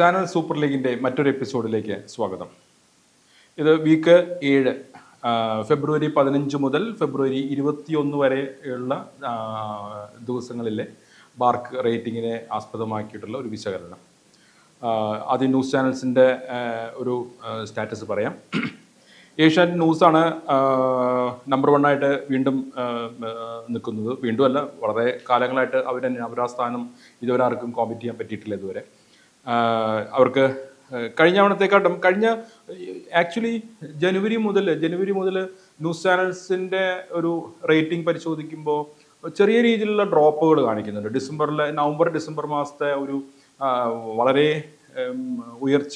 Channel super ലീഗിൻ്റെ മറ്റൊരു എപ്പിസോഡിലേക്ക് സ്വാഗതം. ഇത് വീക്ക് 7 ഫെബ്രുവരി 15 മുതൽ ഫെബ്രുവരി 21 വരെയുള്ള ദിവസങ്ങളിലെ ബാർക്ക് റേറ്റിങ്ങിനെ ആസ്പദമാക്കിയിട്ടുള്ള ഒരു വിശകലനം. ആദ്യം ന്യൂസ് ചാനൽസിൻ്റെ ഒരു സ്റ്റാറ്റസ് പറയാം. ഏഷ്യാനെറ്റ് ന്യൂസാണ് നമ്പർ 1 ആയിട്ട് വീണ്ടും നിൽക്കുന്നത്. വീണ്ടും അല്ല, വളരെ കാലങ്ങളായിട്ട് അവരാ സ്ഥാനം ഇതുവരെ ആർക്കും കോമ്പറ്റ് ചെയ്യാൻ പറ്റിയിട്ടില്ല ഇതുവരെ. അവർക്ക് കഴിഞ്ഞ തവണത്തെക്കാട്ടും ആക്ച്വലി ജനുവരി മുതൽ ന്യൂസ് ചാനൽസിൻ്റെ ഒരു റേറ്റിംഗ് പരിശോധിക്കുമ്പോൾ ചെറിയ രീതിയിലുള്ള ഡ്രോപ്പുകൾ കാണിക്കുന്നുണ്ട്. നവംബർ ഡിസംബർ മാസത്തെ ഒരു വളരെ ഉയർച്ച,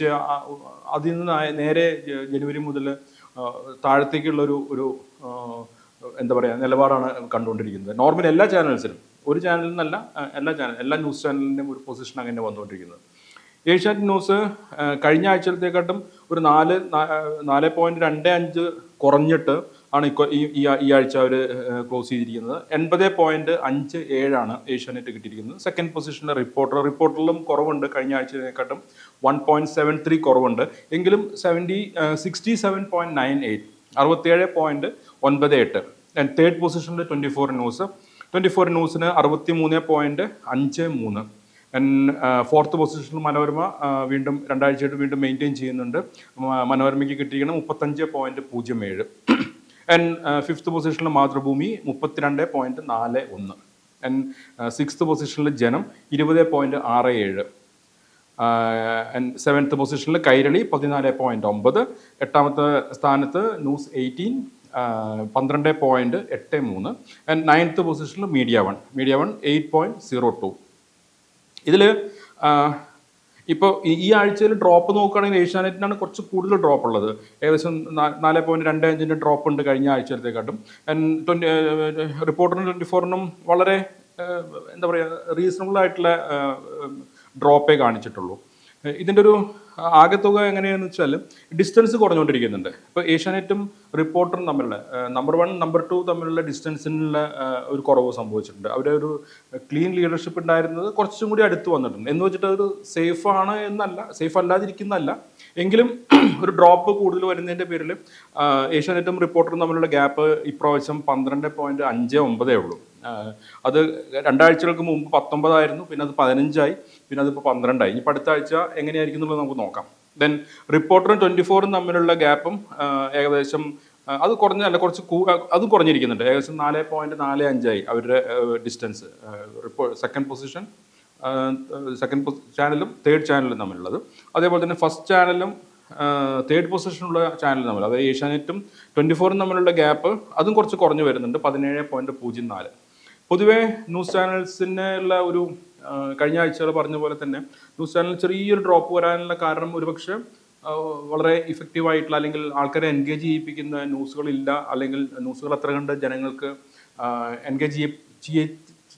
അതിൽ നിന്ന് നേരെ ജനുവരി മുതൽ താഴത്തേക്കുള്ളൊരു എന്താ പറയുക നിലപാടാണ് കണ്ടുകൊണ്ടിരിക്കുന്നത്. നോർമൽ എല്ലാ ചാനൽസിനും, ഒരു ചാനലിൽ നിന്നല്ല, എല്ലാ ന്യൂസ് ചാനലിൻ്റെയും ഒരു പൊസിഷൻ അങ്ങനെ വന്നുകൊണ്ടിരിക്കുന്നത്. ഏഷ്യാനെറ്റ് ന്യൂസ് കഴിഞ്ഞ ആഴ്ചത്തേക്കാട്ടും ഒരു 4.25 കുറഞ്ഞിട്ട് ആണ് ഈ ആഴ്ച അവർ ക്ലോസ് ചെയ്തിരിക്കുന്നത്. 80.57 ഏഷ്യാനെറ്റ് കിട്ടിയിരിക്കുന്നത്. സെക്കൻഡ് പൊസിഷനിലെ റിപ്പോർട്ടറിലും കുറവുണ്ട്, കഴിഞ്ഞ ആഴ്ചത്തേക്കാട്ടും 1.73 കുറവുണ്ട്. എങ്കിലും 67.98 67.98. തേർഡ് പൊസിഷനിൽ 24 ന്യൂസിന് 63.53. ഫോർത്ത് പൊസിഷനിൽ മനോരമ വീണ്ടും രണ്ടാഴ്ചയായിട്ട് വീണ്ടും മെയിൻറ്റെയിൻ ചെയ്യുന്നുണ്ട്. മനോരമയ്ക്ക് കിട്ടിയിരിക്കുന്നത് 35.07. ഫിഫ്ത്ത് പൊസിഷനിൽ മാതൃഭൂമി 32.41. സിക്സ്ത് പൊസിഷനിൽ ജനം 20.67. സെവൻത്ത് പൊസിഷനിൽ കൈരളി 14.9. എട്ടാമത്തെ സ്ഥാനത്ത് ന്യൂസ് 18 12.83. നയൻത്ത് പൊസിഷനിൽ മീഡിയ വൺ 8.02. ഇതിൽ ഇപ്പോൾ ഈ ആഴ്ചയിൽ ഡ്രോപ്പ് നോക്കുകയാണെങ്കിൽ ഏഷ്യാനെറ്റിനാണ് കുറച്ച് കൂടുതൽ ഡ്രോപ്പ് ഉള്ളത്. ഏകദേശം 4.25 ഡ്രോപ്പ് ഉണ്ട് കഴിഞ്ഞ ആഴ്ചയിലത്തെക്കാട്ടും. റിപ്പോർട്ടറിനും 24നും വളരെ എന്താ പറയുക റീസണബിൾ ആയിട്ടുള്ള ഡ്രോപ്പേ കാണിച്ചിട്ടുള്ളൂ. ഇതിൻ്റെ ഒരു ആകെത്തുക എങ്ങനെയാണെന്ന് വെച്ചാൽ ഡിസ്റ്റൻസ് കുറഞ്ഞുകൊണ്ടിരിക്കുന്നുണ്ട്. ഇപ്പോൾ ഏഷ്യാനെറ്റും റിപ്പോർട്ടറും തമ്മിലുള്ള നമ്പർ 1 നമ്പർ 2 തമ്മിലുള്ള ഡിസ്റ്റൻസിനുള്ള ഒരു കുറവ് സംഭവിച്ചിട്ടുണ്ട്. അവരെ ഒരു ക്ലീൻ ലീഡർഷിപ്പ് ഉണ്ടായിരുന്നത് കുറച്ചും കൂടി അടുത്ത് വന്നിട്ടുണ്ട്. എന്ന് വെച്ചിട്ട് അത് സേഫ് അല്ലാതിരിക്കുന്നതല്ല, എങ്കിലും ഒരു ഡ്രോപ്പ് കൂടുതൽ വരുന്നതിൻ്റെ പേരിൽ ഏഷ്യാനെറ്റും റിപ്പോർട്ടറും തമ്മിലുള്ള ഗ്യാപ്പ് ഇപ്രാവശ്യം 12.59 ഉള്ളൂ. അത് രണ്ടാഴ്ചകൾക്ക് മുമ്പ് 19 പിന്നെ അത് 15, പിന്നെ അതിപ്പോൾ 12. ഇനിയിപ്പോൾ അടുത്ത ആഴ്ച എങ്ങനെയായിരിക്കും എന്നുള്ളത് നമുക്ക് നോക്കാം. ദെൻ റിപ്പോർട്ടറും 24 തമ്മിലുള്ള ഗ്യാപ്പും ഏകദേശം അത് അതും കുറഞ്ഞിരിക്കുന്നുണ്ട്. ഏകദേശം 4.45 അവരുടെ ഡിസ്റ്റൻസ്. സെക്കൻഡ് ചാനലും തേർഡ് ചാനലും തമ്മിലുള്ളത്. അതേപോലെ തന്നെ ഫസ്റ്റ് ചാനലും തേർഡ് പൊസിഷനുള്ള ചാനലും തമ്മിൽ, അതായത് ഏഷ്യാനെറ്റും 24 തമ്മിലുള്ള ഗ്യാപ്പ് അതും കുറച്ച് കുറഞ്ഞു വരുന്നുണ്ട്, 17.04. പൊതുവേ ന്യൂസ് ചാനൽസിനുള്ള ഒരു കഴിഞ്ഞ ആഴ്ചകൾ പറഞ്ഞ പോലെ തന്നെ ന്യൂസ് ചാനൽ ചെറിയൊരു ഡ്രോപ്പ് വരാനുള്ള കാരണം ഒരുപക്ഷെ വളരെ ഇഫക്റ്റീവായിട്ടുള്ള അല്ലെങ്കിൽ ആൾക്കാരെ എൻഗേജ് ചെയ്യിപ്പിക്കുന്ന ന്യൂസുകളില്ല, അല്ലെങ്കിൽ ന്യൂസുകൾ അത്ര കണ്ട് ജനങ്ങൾക്ക് എൻഗേജ്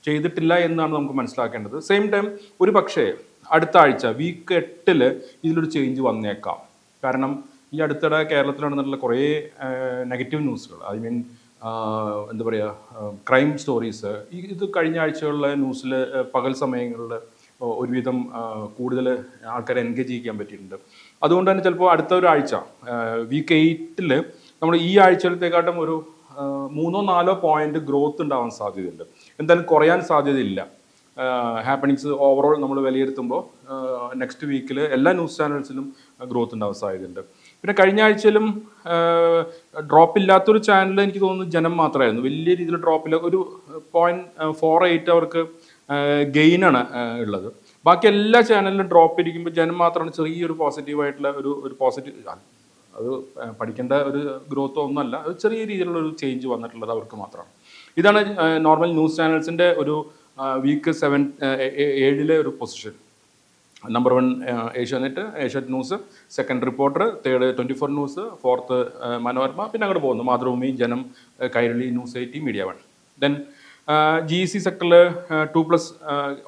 ചെയ്തിട്ടില്ല എന്നാണ് നമുക്ക് മനസ്സിലാക്കേണ്ടത്. സെയിം ടൈം ഒരു പക്ഷേ അടുത്ത ആഴ്ച വീക്ക് 8 ഇതിലൊരു ചേഞ്ച് വന്നേക്കാം. കാരണം ഈ അടുത്തിടെ കേരളത്തിൽ നടന്നിട്ടുള്ള കുറേ നെഗറ്റീവ് ന്യൂസുകൾ, എന്താ പറയുക, ക്രൈം സ്റ്റോറീസ്, ഇത് കഴിഞ്ഞ ആഴ്ചകളിലെ ന്യൂസിൽ പകൽ സമയങ്ങളിൽ ഒരുവിധം കൂടുതൽ ആൾക്കാരെ എൻഗേജ് ചെയ്യിക്കാൻ പറ്റിയിട്ടുണ്ട്. അതുകൊണ്ട് തന്നെ ചിലപ്പോൾ അടുത്ത ഒരാഴ്ച വീക്ക് 8 നമ്മൾ ഈ ആഴ്ചയിലത്തെക്കാട്ടും ഒരു 3-4 പോയിന്റ് ഗ്രോത്ത് ഉണ്ടാവാൻ സാധ്യതയുണ്ട്. എന്തായാലും കുറയാൻ സാധ്യതയില്ല. ഹാപ്പനിങ്സ് ഓവറോൾ നമ്മൾ വിലയിരുത്തുമ്പോൾ നെക്സ്റ്റ് വീക്കിൽ എല്ലാ ന്യൂസ് ചാനൽസിലും ഗ്രോത്ത് ഉണ്ടാവാൻ സാധ്യതയുണ്ട്. പിന്നെ കഴിഞ്ഞ ആഴ്ചയിലും ഡ്രോപ്പ് ഇല്ലാത്തൊരു ചാനൽ എനിക്ക് തോന്നുന്നു ജനം മാത്രമായിരുന്നു. വലിയ രീതിയിൽ ഡ്രോപ്പില്ല, ഒരു 0.48 അവർക്ക് ഗെയിനാണ് ഉള്ളത്. ബാക്കി എല്ലാ ചാനലിലും ഡ്രോപ്പ് ഇരിക്കുമ്പോൾ ജനം മാത്രമാണ് ചെറിയൊരു പോസിറ്റീവായിട്ടുള്ള ഒരു പോസിറ്റീവ്, അത് പഠിക്കേണ്ട ഒരു ഗ്രോത്തോ ഒന്നുമല്ല, അത് ചെറിയ രീതിയിലുള്ള ഒരു ചേഞ്ച് വന്നിട്ടുള്ളത് അവർക്ക് മാത്രമാണ്. ഇതാണ് നോർമൽ ന്യൂസ് ചാനൽസിൻ്റെ ഒരു വീക്ക് 7 ഒരു position. Number 1 Asianet news, second reporter, third 24 news, fourth Manorama, പിന്നെ അങ്ങോട്ട് പോകുന്നു മാതൃഭൂമി, ജനം, Kairali, news 18, media one. Then GEC സെക്ടറിൽ 2+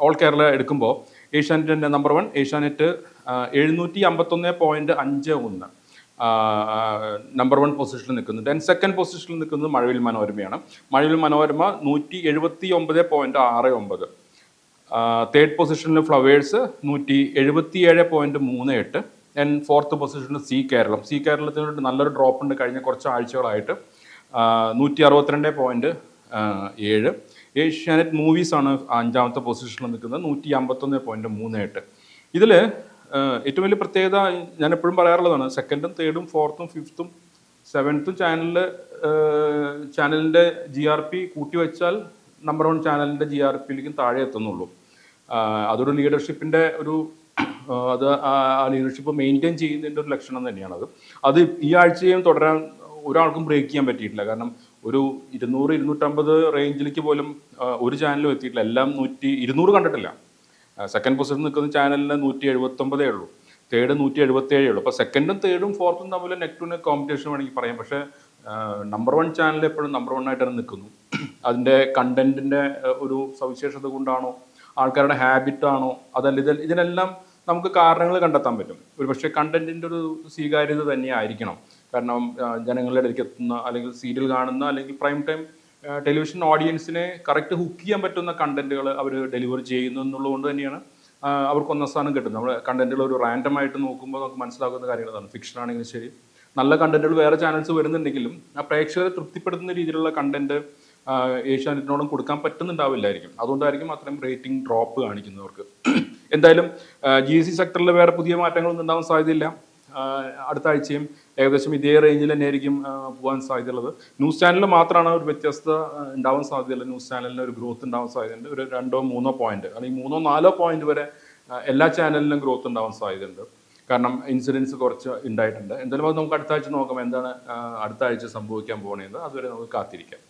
ഓൾ കേരള എടുക്കുമ്പോൾ ഏഷ്യാനെറ്റിൻ്റെ നമ്പർ 1 ഏഷ്യാനെറ്റ് 751.51 നമ്പർ 1 പൊസിഷനിൽ നിൽക്കുന്നു. ദെൻ സെക്കൻഡ് പൊസിഷനിൽ നിൽക്കുന്നത് മഴവിൽ മനോരമയാണ്. മഴവിൽ മനോരമ 179.69. തേർഡ് പൊസിഷനിൽ ഫ്ലവേഴ്സ് 177.38. ആൻഡ് ഫോർത്ത് പൊസിഷനിൽ സി കേരളത്തിന് നല്ലൊരു ഡ്രോപ്പ് ഉണ്ട് കഴിഞ്ഞ കുറച്ച് ആഴ്ചകളായിട്ട്. 162.7. ഏഷ്യാനെറ്റ് മൂവീസാണ് 5ാമത്തെ പൊസിഷനിൽ നിൽക്കുന്നത്, 151.38. ഇതിൽ ഏറ്റവും വലിയ പ്രത്യേകത ഞാൻ എപ്പോഴും പറയാറുള്ളതാണ്, സെക്കൻഡും തേർഡും ഫോർത്തും ഫിഫ്ത്തും സെവൻത്തും ചാനലിൻ്റെ GRP കൂട്ടി വെച്ചാൽ നമ്പർ 1 ചാനലിൻ്റെ GRPയിലേക്കും താഴെ എത്തുന്നുള്ളൂ. അതൊരു ലീഡർഷിപ്പിൻ്റെ അത് ആ ലീഡർഷിപ്പ് മെയിൻറ്റെയിൻ ചെയ്യുന്നതിൻ്റെ ഒരു ലക്ഷണം തന്നെയാണത്. അത് ഈ ആഴ്ചയും തുടരാൻ ഒരാൾക്കും ബ്രേക്ക് ചെയ്യാൻ പറ്റിയിട്ടില്ല. കാരണം ഒരു 200-250 റേഞ്ചിലേക്ക് പോലും ഒരു ചാനലും എത്തിയിട്ടില്ല. എല്ലാം 200 കണ്ടിട്ടില്ല. സെക്കൻഡ് പൊസിഷൻ നിൽക്കുന്ന ചാനലിന് 179 ഉള്ളൂ, തേർഡ് 177 ഉള്ളൂ. അപ്പോൾ സെക്കൻഡും തേർഡും ഫോർത്തും തമ്മിൽ നെക്ക് ടു നെക്ക് കോമ്പറ്റീഷൻ വേണമെങ്കിൽ പറയാം. പക്ഷേ നമ്പർ 1 ചാനൽ എപ്പോഴും നമ്പർ 1 ആയിട്ട് തന്നെ നിൽക്കുന്നു. അതിൻ്റെ കണ്ടന്റിൻ്റെ ഒരു സവിശേഷത കൊണ്ടാണോ, ആൾക്കാരുടെ ഹാബിറ്റാണോ, അതല്ല ഇതിനെല്ലാം നമുക്ക് കാരണങ്ങൾ കണ്ടെത്താൻ പറ്റും. ഒരു പക്ഷേ കണ്ടന്റിൻ്റെ ഒരു സ്വീകാര്യത തന്നെ ആയിരിക്കണം. കാരണം ജനങ്ങളുടെ ഇടയ്ക്ക് എത്തുന്ന, അല്ലെങ്കിൽ സീരിയൽ കാണുന്ന, അല്ലെങ്കിൽ പ്രൈം ടൈം ടെലിവിഷൻ ഓഡിയൻസിനെ കറക്റ്റ് ഹുക്ക് ചെയ്യാൻ പറ്റുന്ന കണ്ടന്റുകൾ അവർ ഡെലിവർ ചെയ്യുന്നു എന്നുള്ളതുകൊണ്ട് തന്നെയാണ് അവർക്ക് 1ാം സ്ഥാനം കിട്ടുന്നത്. നമ്മൾ കണ്ടന്റുകൾ ഒരു റാൻഡം ആയിട്ട് നോക്കുമ്പോൾ നമുക്ക് മനസ്സിലാക്കുന്ന കാര്യങ്ങളാണ്. ഫിക്ഷൻ ആണെങ്കിലും ശരി, നല്ല കണ്ടന്റുകൾ വേറെ ചാനൽസ് വരുന്നുണ്ടെങ്കിലും ആ പ്രേക്ഷകരെ തൃപ്തിപ്പെടുത്തുന്ന രീതിയിലുള്ള കണ്ടന്റ് ഏഷ്യാനെറ്റിനോടും കൊടുക്കാൻ പറ്റുന്നുണ്ടാവില്ലായിരിക്കും. അതുകൊണ്ടായിരിക്കും അത്രയും റേറ്റിംഗ് ഡ്രോപ്പ് കാണിക്കുന്നവർക്ക്. എന്തായാലും GC സെക്ടറിൽ വേറെ പുതിയ മാറ്റങ്ങളൊന്നും ഉണ്ടാവാൻ സാധ്യതയില്ല. അടുത്ത ആഴ്ചയും ഏകദേശം ഇതേ റേഞ്ചിൽ തന്നെ ആയിരിക്കും പോകാൻ സാധ്യതയുള്ളത്. ന്യൂസ് ചാനലിൽ മാത്രമാണ് ഒരു വ്യത്യസ്തത ഉണ്ടാവാൻ സാധ്യതയുള്ളത്. ന്യൂസ് ചാനലിന് ഒരു ഗ്രോത്ത് ഉണ്ടാവാൻ സാധ്യതയുണ്ട്. ഒരു 2-3 പോയിന്റ് അല്ലെങ്കിൽ 3-4 പോയിന്റ് വരെ എല്ലാ ചാനലിലും ഗ്രോത്ത് ഉണ്ടാവാൻ സാധ്യതയുണ്ട്. കാരണം ഇൻസിഡൻസ് കുറച്ച് ഉണ്ടായിട്ടുണ്ട്. എന്തായാലും അത് നമുക്ക് അടുത്ത ആഴ്ച നോക്കാം എന്താണ് അടുത്ത ആഴ്ച സംഭവിക്കാൻ പോകുന്നത്. അതുവരെ നമുക്ക് കാത്തിരിക്കാം.